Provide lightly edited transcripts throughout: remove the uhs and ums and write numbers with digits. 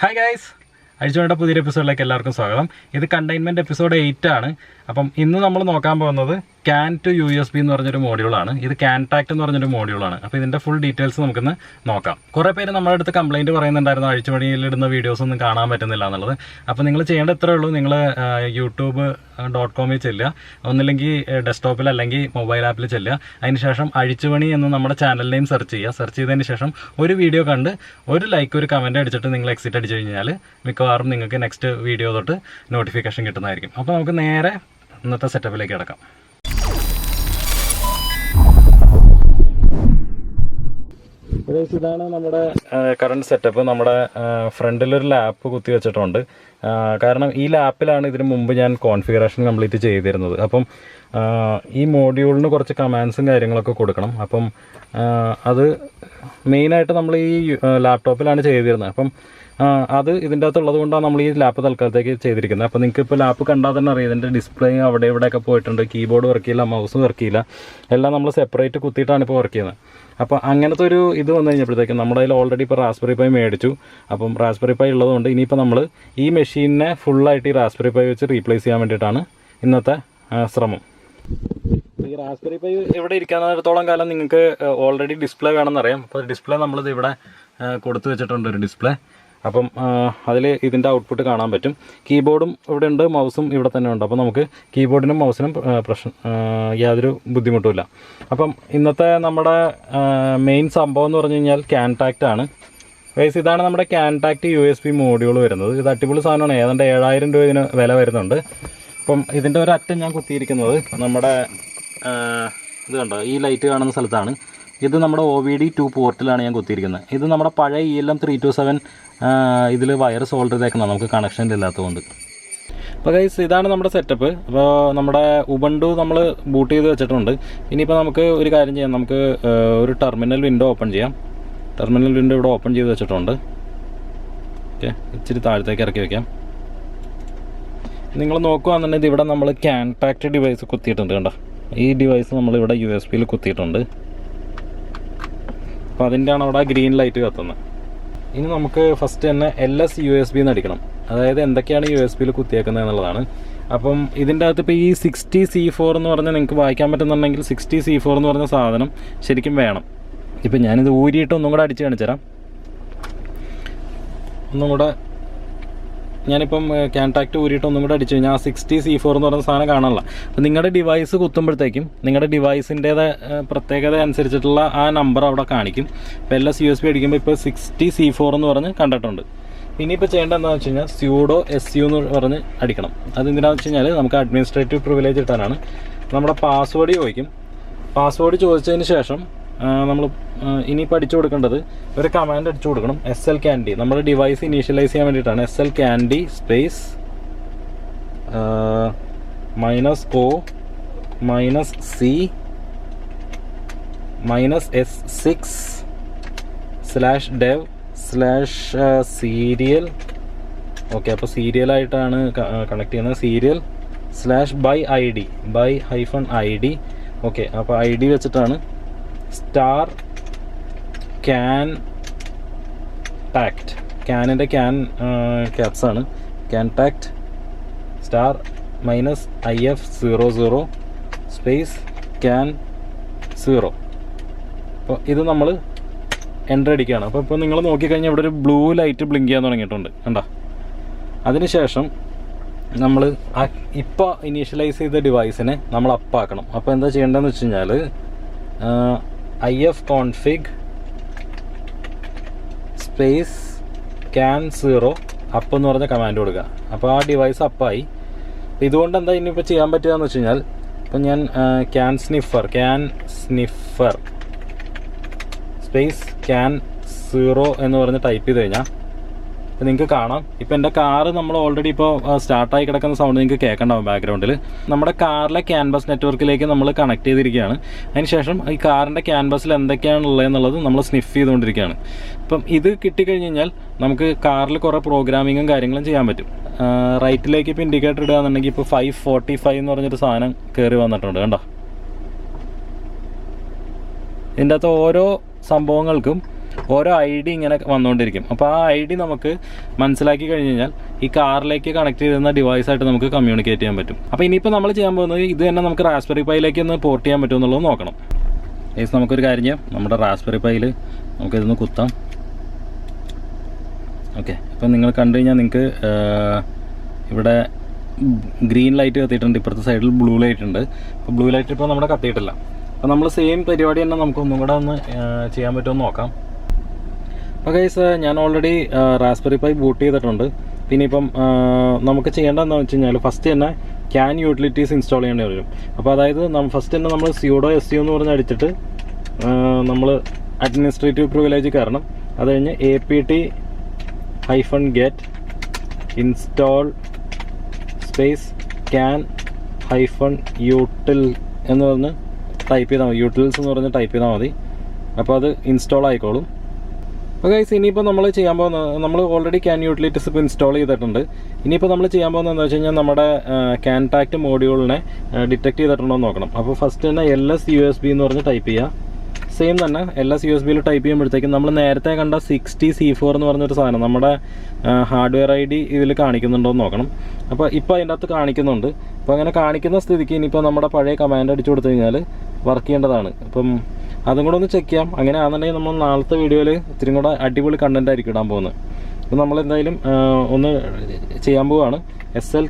Hi guys! അഴിച്ചുകൊണ്ട പുതിയൊരു എപ്പിസോഡിലേക്ക് എല്ലാവർക്കും സ്വാഗതം. ഇത് കണ്ടെയ്ൻമെൻറ്റ് എപ്പിസോഡ് 8 ആണ്. അപ്പം ഇന്ന് നമ്മൾ നോക്കാൻ പോകുന്നത് CAN to USB എന്ന് പറഞ്ഞൊരു മോഡ്യൂളാണ്. ഇത് cantact എന്ന് പറഞ്ഞൊരു മോഡ്യൂളാണ്. അപ്പോൾ ഇതിൻ്റെ ഫുൾ ഡീറ്റെയിൽസ് നമുക്കിന്ന് നോക്കാം. കുറേ പേര് നമ്മുടെ അടുത്ത് കംപ്ലയിൻറ്റ് പറയുന്നുണ്ടായിരുന്നു അഴിച്ചുപണിയിലിടുന്ന വീഡിയോസ് ഒന്നും കാണാൻ പറ്റുന്നില്ല എന്നുള്ളത്. അപ്പോൾ നിങ്ങൾ ചെയ്യേണ്ട ഇത്രയേ ഉള്ളൂ. നിങ്ങൾ youtube.com ചെല്ലുക, ഒന്നില്ലെങ്കിൽ ഡെസ്ക്ടോപ്പിൽ അല്ലെങ്കിൽ മൊബൈൽ ആപ്പിൽ ചെല്ലുക. അതിനുശേഷം അഴിച്ചുപണി എന്ന് നമ്മുടെ ചാനൽ നെയിം സെർച്ച് ചെയ്യുക. സെർച്ച് ചെയ്തതിന് ശേഷം ഒരു വീഡിയോ കണ്ട് ഒരു ലൈക്ക് ഒരു കമൻറ്റ് അടിച്ചിട്ട് നിങ്ങൾ എക്സിറ്റ് അടിച്ചു കഴിഞ്ഞാൽ മിക്കവാറും നിങ്ങൾക്ക് നെക്സ്റ്റ് വീഡിയോ തൊട്ട് നോട്ടിഫിക്കേഷൻ കിട്ടുന്നതായിരിക്കും. അപ്പോൾ നമുക്ക് നേരെ ഇന്നത്തെ സെറ്റപ്പിലേക്ക് കിടക്കാം. ഇതാണ് നമ്മുടെ കറണ്ട് സെറ്റപ്പ്. നമ്മുടെ ഫ്രണ്ടിലൊരു ലാപ്പ് കുത്തി വെച്ചിട്ടുണ്ട്. കാരണം ഈ ലാപ്പിലാണ് ഇതിന് മുമ്പ് ഞാൻ കോൺഫിഗറേഷൻ കംപ്ലീറ്റ് ചെയ്തിരുന്നത്. അപ്പം ഈ മോഡ്യൂളിന് കുറച്ച് കമാൻഡ്സും കാര്യങ്ങളൊക്കെ കൊടുക്കണം. അപ്പം അത് മെയിനായിട്ട് നമ്മൾ ഈ ലാപ്ടോപ്പിലാണ് ചെയ്തിരുന്നത്. അപ്പം അത് ഇതിൻ്റെ അകത്തുള്ളത് കൊണ്ടാണ് നമ്മൾ ഈ ലാപ്പ് തൽക്കാലത്തേക്ക് ചെയ്തിരിക്കുന്നത്. അപ്പോൾ നിങ്ങൾക്ക് ഇപ്പോൾ ലാപ്പ് കണ്ടാൽ തന്നെ അറിയാം, ഇതിൻ്റെ ഡിസ്പ്ലേ അവിടെ ഇവിടെയൊക്കെ പോയിട്ടുണ്ട്. കീബോർഡ് വർക്ക് ചെയ്യില്ല, മൗസ് വർക്ക് ചെയ്യില്ല, എല്ലാം നമ്മൾ സെപ്പറേറ്റ് കുത്തിയിട്ടാണ് ഇപ്പോൾ വർക്ക് ചെയ്യുന്നത്. അപ്പോൾ അങ്ങനത്തെ ഒരു ഇത് വന്നു കഴിഞ്ഞപ്പോഴത്തേക്കും നമ്മുടെ കയ്യിൽ ഓൾറെഡി ഇപ്പോൾ റാസ്ബെറി പൈ മേടിച്ചു. അപ്പം റാസ്ബെറി പൈ ഉള്ളതുകൊണ്ട് ഇനിയിപ്പോൾ നമ്മൾ ഈ മെഷീനിനെ ഫുള്ളായിട്ട് ഈ റാസ്ബെറി പൈ വെച്ച് റീപ്ലേസ് ചെയ്യാൻ വേണ്ടിയിട്ടാണ് ഇന്നത്തെ ശ്രമം. ഈ റാസ്ബെറി പൈ ഇവിടെ ഇരിക്കാവുന്നിടത്തോളം കാലം നിങ്ങൾക്ക് ഓൾറെഡി ഡിസ്പ്ലേ വേണമെന്നറിയാം. അപ്പോൾ ഡിസ്പ്ലേ നമ്മളിത് ഇവിടെ കൊടുത്തു വെച്ചിട്ടുണ്ട്, ഒരു ഡിസ്പ്ലേ. അപ്പം അതിൽ ഇതിൻ്റെ ഔട്ട്പുട്ട് കാണാൻ പറ്റും. കീബോർഡും ഇവിടെ ഉണ്ട്, മൗസും ഇവിടെ തന്നെ ഉണ്ട്. അപ്പോൾ നമുക്ക് കീബോർഡിനും മൗസിനും യാതൊരു ബുദ്ധിമുട്ടുമില്ല. അപ്പം ഇന്നത്തെ നമ്മുടെ മെയിൻ സംഭവം എന്ന് പറഞ്ഞു കഴിഞ്ഞാൽ cantact ആണ്. വൈസ് ഇതാണ് നമ്മുടെ cantact USB മോഡ്യൂൾ വരുന്നത്. ഇത് അടിപൊളി സാധനമാണ്. ഏതാണ്ട് 7000 രൂപ ഇതിന് വില വരുന്നുണ്ട്. അപ്പം ഇതിൻ്റെ ഒരു അറ്റം ഞാൻ കുത്തിയിരിക്കുന്നത് നമ്മുടെ ഇത് കണ്ടോ, ഈ ലൈറ്റ് കാണുന്ന സ്ഥലത്താണ്. ഇത് നമ്മുടെ OVD2 പോർട്ടിലാണ് ഞാൻ കുത്തിയിരിക്കുന്നത്. ഇത് നമ്മുടെ പഴയ ELM327 ഇതിൽ വയർ സോൾഡർ ചെയ്തേക്കുന്നത്, നമുക്ക് കണക്ഷൻ ഇല്ലാത്തതുകൊണ്ട്. അപ്പോൾ ഗൈസ് ഇതാണ് നമ്മുടെ സെറ്റപ്പ്. അപ്പോൾ നമ്മുടെ ഉബണ്ടു നമ്മൾ ബൂട്ട് ചെയ്ത് വെച്ചിട്ടുണ്ട്. ഇനിയിപ്പോൾ നമുക്ക് ഒരു കാര്യം ചെയ്യാം, നമുക്ക് ഒരു ടെർമിനൽ വിൻഡോ ഓപ്പൺ ചെയ്യാം. ടെർമിനൽ വിൻഡോ ഇവിടെ ഓപ്പൺ ചെയ്ത് വെച്ചിട്ടുണ്ട്. ഓക്കെ, ഇച്ചിരി താഴത്തേക്ക് ഇറക്കി വയ്ക്കാം. നിങ്ങൾ നോക്കുകയാണെന്നുണ്ടെങ്കിൽ ഇവിടെ നമ്മൾ cantact ഡിവൈസ് കുത്തിയിട്ടുണ്ട്. കണ്ടോ, ഈ ഡിവൈസ് നമ്മളിവിടെ USB കുത്തിയിട്ടുണ്ട്. അപ്പോൾ അതിൻ്റെയാണ് അവിടെ ഗ്രീൻ ലൈറ്റ് കത്തുന്നത്. ഇനി നമുക്ക് ഫസ്റ്റ് തന്നെ LS USB എന്ന് അടിക്കണം. അതായത് എന്തൊക്കെയാണ് USB കുത്തിയേക്കുന്നത് എന്നുള്ളതാണ്. അപ്പം ഇതിൻ്റെ അകത്ത് ഇപ്പോൾ ഈ 60C4 എന്ന് പറഞ്ഞാൽ നിങ്ങൾക്ക് വായിക്കാൻ പറ്റുന്നുണ്ടെങ്കിൽ 60C4 എന്ന് പറഞ്ഞ സാധനം ശരിക്കും വേണം. ഇപ്പം ഞാനിത് ഊരിയിട്ട് ഒന്നും കൂടെ അടിച്ച് കാണിച്ചു തരാം. ഒന്നും കൂടെ ഞാനിപ്പം cantact ഊരിയിട്ട് ഒന്നും കൂടെ അടിച്ചു കഴിഞ്ഞാൽ ആ 60C4 എന്ന് പറയുന്ന സാധനം കാണാനില്ല. അപ്പോൾ നിങ്ങളുടെ ഡിവൈസ് കുത്തുമ്പോഴത്തേക്കും നിങ്ങളുടെ ഡിവൈസിൻ്റേത് പ്രത്യേകത അനുസരിച്ചിട്ടുള്ള ആ നമ്പർ അവിടെ കാണിക്കും. ഇപ്പോൾ LS USB അടിക്കുമ്പോൾ ഇപ്പോൾ 60C4 എന്ന് പറഞ്ഞ് കണ്ടിട്ടുണ്ട്. ഇനിയിപ്പോൾ ചെയ്യേണ്ടത് എന്താണെന്ന് വെച്ച് കഴിഞ്ഞാൽ sudo su എന്ന് പറഞ്ഞ് അടിക്കണം. അതെന്തിനാണെന്ന് വെച്ച് കഴിഞ്ഞാൽ നമുക്ക് അഡ്മിനിസ്ട്രേറ്റീവ് പ്രിവിലേജ് കിട്ടാനാണ്. നമ്മുടെ പാസ്വേഡ് ചോദിക്കും. പാസ്വേഡ് ചോദിച്ചതിന് ശേഷം നമ്മൾ ഇനിയിപ്പോൾ അടിച്ചു കൊടുക്കേണ്ടത് ഒരു കമാൻഡ് അടിച്ചു കൊടുക്കണം. SLCAND നമ്മുടെ ഡിവൈസ് ഇനീഷ്യലൈസ് ചെയ്യാൻ വേണ്ടിയിട്ടാണ്. SLCAND space -O-C-S6/dev/serial. ഓക്കെ, അപ്പോൾ സീരിയലായിട്ടാണ് കണക്ട് ചെയ്യുന്നത്. serial/by-id by-id. ഓക്കെ, അപ്പോൾ ID വെച്ചിട്ടാണ് cantact. ക്യാനിൻ്റെ ക്യാൻ ക്യാപ്സ് ആണ്. cantact -IF00 space CAN0. അപ്പോൾ ഇത് നമ്മൾ എൻ്റർ അടിക്കുകയാണ്. അപ്പോൾ ഇപ്പോൾ നിങ്ങൾ നോക്കിക്കഴിഞ്ഞാൽ ഇവിടെ ഒരു ബ്ലൂ ലൈറ്റ് ബ്ലിങ്ക് ചെയ്യാൻ തുടങ്ങിയിട്ടുണ്ട്, കണ്ടോ. അതിനുശേഷം നമ്മൾ ഇപ്പോൾ ഇനീഷ്യലൈസ് ചെയ്ത ഡിവൈസിനെ നമ്മൾ അപ്പാക്കണം. അപ്പോൾ എന്താ ചെയ്യേണ്ടതെന്ന് വെച്ച് കഴിഞ്ഞാൽ ifconfig സ്പേസ് CAN0 അപ്പ് എന്ന് പറഞ്ഞ കമാൻഡ് കൊടുക്കുക. അപ്പോൾ ആ ഡിവൈസ് അപ്പായി. ഇതുകൊണ്ട് എന്താ ഇനിയിപ്പോൾ ചെയ്യാൻ പറ്റുകയെന്ന് വെച്ച് കഴിഞ്ഞാൽ, ഇപ്പം ഞാൻ CAN sniffer സ്പേസ് CAN0 എന്ന് പറഞ്ഞ് ടൈപ്പ് ചെയ്ത് കഴിഞ്ഞാൽ നിങ്ങൾക്ക് കാണാം. ഇപ്പോൾ എൻ്റെ കാറ് നമ്മൾ ഓൾറെഡി ഇപ്പോൾ സ്റ്റാർട്ടായി കിടക്കുന്ന സൗണ്ട് നിങ്ങൾക്ക് കേൾക്കണ്ടാവും ബാക്ക്ഗ്രൗണ്ടിൽ. നമ്മുടെ കാറിലെ ക്യാൻബസ് നെറ്റ്വർക്കിലേക്ക് നമ്മൾ കണക്ട് ചെയ്തിരിക്കുകയാണ്. അതിനുശേഷം ഈ കാറിൻ്റെ ക്യാൻബസിൽ എന്തൊക്കെയാണുള്ളതെന്നുള്ളത് നമ്മൾ സ്നിഫ് ചെയ്തുകൊണ്ടിരിക്കുകയാണ്. അപ്പം ഇത് കിട്ടിക്കഴിഞ്ഞ് കഴിഞ്ഞാൽ നമുക്ക് കാറിൽ കുറേ പ്രോഗ്രാമിങ്ങും കാര്യങ്ങളും ചെയ്യാൻ പറ്റും. റൈറ്റിലേക്ക് ഇപ്പോൾ ഇൻഡിക്കേറ്റർ ഇടുകയാണെന്നുണ്ടെങ്കിൽ ഇപ്പോൾ 545 എന്ന് പറഞ്ഞൊരു സാധനം കയറി വന്നിട്ടുണ്ട്, കണ്ടോ. ഇതിൻ്റെ അകത്ത് ഓരോ സംഭവങ്ങൾക്കും ഓരോ ID ഇങ്ങനെ വന്നുകൊണ്ടിരിക്കും. അപ്പോൾ ആ ID നമുക്ക് മനസ്സിലാക്കി കഴിഞ്ഞ് കഴിഞ്ഞാൽ ഈ കാറിലേക്ക് കണക്ട് ചെയ്യുന്ന ഡിവൈസായിട്ട് നമുക്ക് കമ്മ്യൂണിക്കേറ്റ് ചെയ്യാൻ പറ്റും. അപ്പോൾ ഇനിയിപ്പോൾ നമ്മൾ ചെയ്യാൻ പോകുന്നത് ഇത് തന്നെ നമുക്ക് റാസ്ബെറി പൈയിലേക്ക് ഒന്ന് പോർട്ട് ചെയ്യാൻ പറ്റുമെന്നുള്ളത് നോക്കണം. ഏസ് നമുക്കൊരു കാര്യം ചെയ്യാം, നമ്മുടെ റാസ്ബെറി പൈയിൽ നമുക്കിതൊന്ന് കുത്താം. ഓക്കെ, ഇപ്പം നിങ്ങൾ കണ്ടു കഴിഞ്ഞാൽ നിങ്ങൾക്ക് ഇവിടെ ഗ്രീൻ ലൈറ്റ് കത്തിയിട്ടുണ്ട്, ഇപ്പുറത്തെ സൈഡിൽ ബ്ലൂ ലൈറ്റ് ഉണ്ട്. അപ്പോൾ ബ്ലൂ ലൈറ്റ് ഇപ്പോൾ നമ്മുടെ കത്തിയിട്ടില്ല. അപ്പോൾ നമ്മൾ സെയിം പരിപാടി തന്നെ നമുക്കൊന്നും കൂടെ ഒന്ന് ചെയ്യാൻ പറ്റുമെന്ന് നോക്കാം. അപ്പോൾ ഗൈസ് ഞാൻ ഓൾറെഡി റാസ്ബെറി പൈ ബൂട്ട് ചെയ്തിട്ടുണ്ട്. പിന്നെ ഇപ്പം നമുക്ക് ചെയ്യേണ്ടതെന്ന് വെച്ച് കഴിഞ്ഞാൽ ഫസ്റ്റ് തന്നെ ക്യാൻ യൂട്ടിലിറ്റീസ് ഇൻസ്റ്റാൾ ചെയ്യേണ്ടി വരും. അപ്പോൾ അതായത് ഫസ്റ്റ് തന്നെ നമ്മൾ sudo su എന്ന് പറഞ്ഞ് അടിച്ചിട്ട് നമ്മൾ അഡ്മിനിസ്ട്രേറ്റീവ് പ്രിവിലേജ് കയറണം. അത് കഴിഞ്ഞ് apt-get install സ്പേസ് can-util എന്ന് പറഞ്ഞ് ടൈപ്പ് ചെയ്താൽ മതി. യൂട്ടിൽസ് എന്ന് പറഞ്ഞ് ടൈപ്പ് ചെയ്താൽ മതി. അപ്പോൾ അത് ഇൻസ്റ്റാൾ ആയിക്കോളും. അപ്പോൾ ഗൈസ് ഇനിയിപ്പോൾ നമ്മൾ ചെയ്യാൻ പോകുന്നത്, നമ്മൾ ഓൾറെഡി ക്യാൻ യൂട്ടിലിറ്റീസ് ഇപ്പോൾ ഇൻസ്റ്റാൾ ചെയ്തിട്ടുണ്ട്. ഇനിയിപ്പോൾ നമ്മൾ ചെയ്യാൻ പോകുന്നത് എന്താ വെച്ച് കഴിഞ്ഞാൽ നമ്മുടെ cantact മോഡ്യൂളിനെ ഡിറ്റക്ട് ചെയ്തിട്ടുണ്ടോ എന്ന് നോക്കണം. അപ്പോൾ ഫസ്റ്റ് തന്നെ LS-USB എന്ന് പറഞ്ഞ് ടൈപ്പ് ചെയ്യുക. സെയിം തന്നെ LS-USBയിൽ ടൈപ്പ് ചെയ്യുമ്പോഴത്തേക്കും നമ്മൾ നേരത്തെ കണ്ട 60C4 എന്ന് പറഞ്ഞൊരു സാധനം നമ്മുടെ ഹാർഡ്വെയർ ID ഇതിൽ കാണിക്കുന്നുണ്ടോ എന്ന് നോക്കണം. അപ്പോൾ ഇപ്പോൾ അതിൻ്റെ അകത്ത് കാണിക്കുന്നുണ്ട്. അപ്പോൾ അങ്ങനെ കാണിക്കുന്ന സ്ഥിതിക്ക് ഇനിയിപ്പോൾ നമ്മുടെ പഴയ കമാൻഡ് അടിച്ചു കൊടുത്തു കഴിഞ്ഞാൽ വർക്ക് ചെയ്യേണ്ടതാണ്. അപ്പം അതും കൂടെ ഒന്ന് ചെക്ക് ചെയ്യാം. അങ്ങനെ ആണെന്നുണ്ടെങ്കിൽ നമ്മൾ നാളത്തെ വീഡിയോയിൽ ഇത്തിരി കൂടെ അടിപൊളി കണ്ടൻറ്റ് ആയിരിക്കും ഇടാൻ പോകുന്നത്. അപ്പോൾ നമ്മളെന്തായാലും ഒന്ന് ചെയ്യാൻ പോവുകയാണ്. SL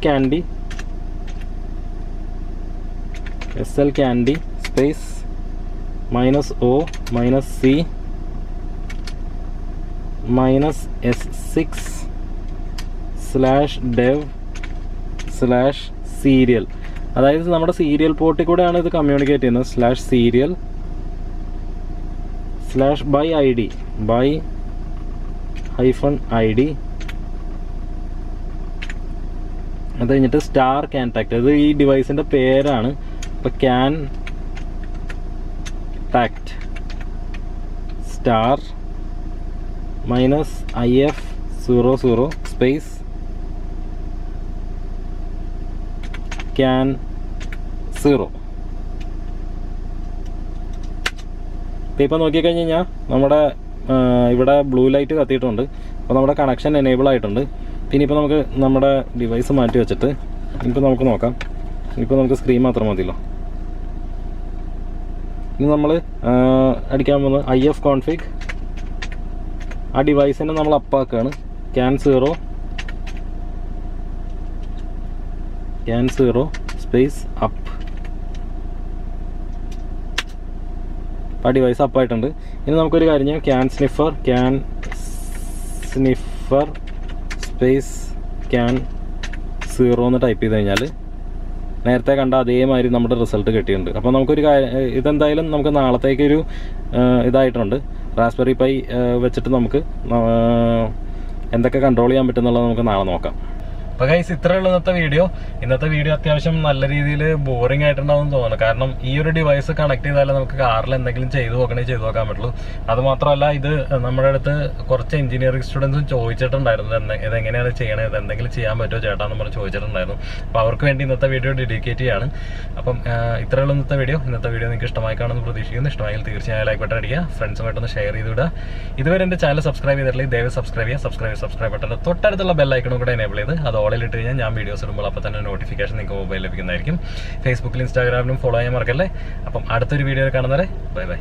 candy space -o -c -s6/dev/serial. അതായത് നമ്മുടെ സീരിയൽ പോർട്ടിൽ കൂടെയാണ് ഇത് കമ്മ്യൂണിക്കേറ്റ് ചെയ്യുന്നത്. /serial/by-id by-id അത് കഴിഞ്ഞിട്ട് *cantact. അത് ഈ ഡിവൈസിൻ്റെ പേരാണ്. ഇപ്പോൾ cantact -if00 സ്പേസ് can0. ഇപ്പോൾ നോക്കിക്കഴിഞ്ഞ് കഴിഞ്ഞാൽ നമ്മുടെ ഇവിടെ ബ്ലൂ ലൈറ്റ് കത്തിയിട്ടുണ്ട്. അപ്പോൾ നമ്മുടെ കണക്ഷൻ എനേബിൾ ആയിട്ടുണ്ട്. പിന്നെ ഇപ്പോൾ നമുക്ക് നമ്മുടെ ഡിവൈസ് മാറ്റി വെച്ചിട്ട് ഇപ്പോൾ നമുക്ക് നോക്കാം. ഇപ്പോൾ നമുക്ക് സ്ക്രീൻ മാത്രം മതിയല്ലോ. ഇനി നമ്മൾ അടിക്കാൻ പോകുന്നത് IF config. ആ ഡിവൈസിനെ നമ്മൾ അപ്പാക്കുകയാണ്. can0 space up. ആ ഡിവൈസ് അപ്പായിട്ടുണ്ട്. ഇനി നമുക്കൊരു കാര്യം ചെയ്യാം, can sniffer സ്പേസ് can0 എന്ന് ടൈപ്പ് ചെയ്ത് കഴിഞ്ഞാൽ നേരത്തെ കണ്ട അതേമാതിരി നമ്മുടെ റിസൾട്ട് കിട്ടിയിട്ടുണ്ട്. അപ്പോൾ നമുക്കൊരു ഇതെന്തായാലും നമുക്ക് നാളത്തേക്കൊരു ഇതായിട്ടുണ്ട്. റാസ്ബെറി പൈ വെച്ചിട്ട് നമുക്ക് എന്തൊക്കെ കൺട്രോൾ ചെയ്യാൻ പറ്റുന്നുള്ളത് നമുക്ക് നാളെ നോക്കാം. അപ്പോൾ ഗൈസ് ഇത്രയുള്ള ഇന്നത്തെ വീഡിയോ അത്യാവശ്യം നല്ല രീതിയിൽ ബോറിംഗ് ആയിട്ടുണ്ടാവും തോന്നുന്നു. കാരണം ഈ ഒരു ഡിവൈസ് കണക്ട് ചെയ്താലേ നമുക്ക് കാറിൽ എന്തെങ്കിലും ചെയ്തു നോക്കാൻ പറ്റുള്ളൂ. അതുമാത്രമല്ല ഇത് നമ്മുടെ അടുത്ത് കുറച്ച് എഞ്ചിനീയറിംഗ് സ്റ്റുഡൻസും ചോദിച്ചിട്ടുണ്ടായിരുന്നു ഇതെങ്ങനെയാണ് ചെയ്യണത്, ഇതെന്തെങ്കിലും ചെയ്യാൻ പറ്റുമോ ചേട്ടാന്ന് പറഞ്ഞ് ചോദിച്ചിട്ടുണ്ടായിരുന്നു. അപ്പോൾ അവർക്ക് വേണ്ടി ഇന്നത്തെ വീഡിയോ ഡെഡിക്കേറ്റ് ചെയ്യാണ്. അപ്പം ഇത്രയുള്ള ഇന്നത്തെ വീഡിയോ നിങ്ങൾക്ക് ഇഷ്ടമായി കാണുമെന്ന് പ്രതീക്ഷിക്കുന്നു. ഇഷ്ടമായാൽ തീർച്ചയായും ലൈക്ക് ബട്ടൺ അടിക്കുക, ഫ്രണ്ട്സുമായിട്ടൊന്ന് ഷെയർ ചെയ്ത് വിടുക. ഇതുവരെ എൻ്റെ ചാനൽ സബ്സ്ക്രൈബ് ചെയ്തിട്ടില്ലെങ്കിൽ ദയവ് സബ്സ്ക്രൈബ് ബട്ടൻ്റെ തൊട്ടടുത്തുള്ള ബെല്ലൈക്കണും കൂടെ എനേബിൾ ചെയ്ത് അത് ഓളിൽ ഇട്ട് കഴിഞ്ഞാൽ ഞാൻ വീഡിയോസ് ഇടുമ്പോൾ അപ്പോൾ തന്നെ നോട്ടിഫിക്കേഷൻ നിങ്ങൾക്ക് മൊബൈൽ ലഭിക്കുന്നതായിരിക്കും. ഫേസ്ബുക്കിലും ഇൻസ്റ്റാഗ്രാമിലും ഫോളോ ചെയ്യാൻ മറക്കല്ലേ. അപ്പം അടുത്തൊരു വീഡിയോ കാണുന്നവരെ ബൈ.